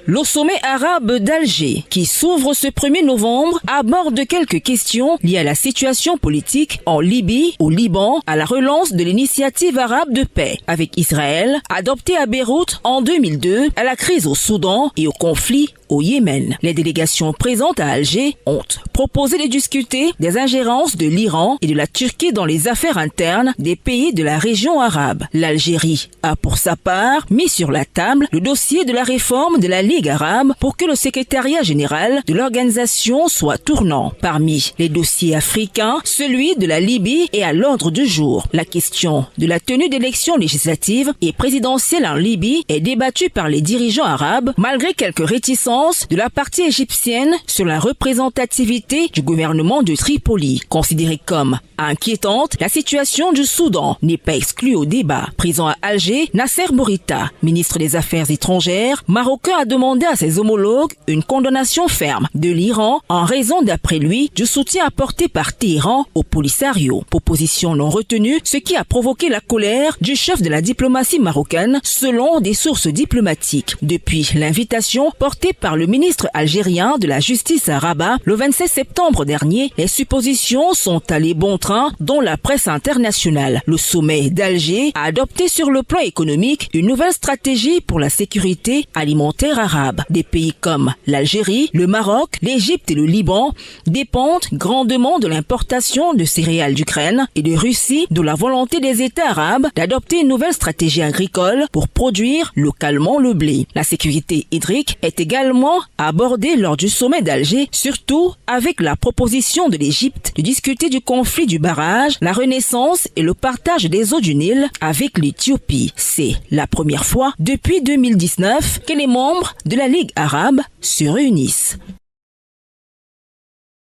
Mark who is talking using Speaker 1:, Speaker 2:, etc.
Speaker 1: Le sommet arabe d'Alger, qui s'ouvre ce 1er novembre, aborde quelques questions liées à la situation politique en Libye, au Liban, à la relance de l'initiative arabe de paix avec Israël, adoptée à Beyrouth en 2002, à la crise au Soudan et au conflit au Yémen. Les délégations présentes à Alger ont proposé de discuter des ingérences de l'Iran et de la Turquie dans les affaires internes des pays de la région arabe. L'Algérie a pour sa part mis sur la table le dossier de la réforme de la Ligue arabe pour que le secrétariat général de l'organisation soit tournant. Parmi les dossiers africains, celui de la Libye est à l'ordre du jour. La question de la tenue d'élections législatives et présidentielles en Libye est débattue par les dirigeants arabes malgré quelques réticences de la partie égyptienne sur la représentativité du gouvernement de Tripoli. Considérée comme inquiétante, la situation du Soudan n'est pas exclue au débat. Présent à Alger, Nasser Bourita, ministre des Affaires étrangères marocain, a demandé à ses homologues une condamnation ferme de l'Iran en raison, d'après lui, du soutien apporté par Téhéran au Polisario. Proposition non retenue, ce qui a provoqué la colère du chef de la diplomatie marocaine, selon des sources diplomatiques. Depuis l'invitation portée par le ministre algérien de la Justice à Rabat le 27 septembre dernier, les suppositions sont allées bon train dans la presse internationale. Le sommet d'Alger a adopté sur le plan économique une nouvelle stratégie pour la sécurité alimentaire arabe. Des pays comme l'Algérie, le Maroc, l'Égypte et le Liban dépendent grandement de l'importation de céréales d'Ukraine et de Russie, de la volonté des États arabes d'adopter une nouvelle stratégie agricole pour produire localement le blé. La sécurité hydrique est également abordée lors du sommet d'Alger, surtout avec la proposition de l'Égypte de discuter du conflit du barrage, la renaissance et le partage des eaux du Nil avec l'Éthiopie. C'est la première fois depuis 2019 que les membres de la Ligue arabe se réunissent.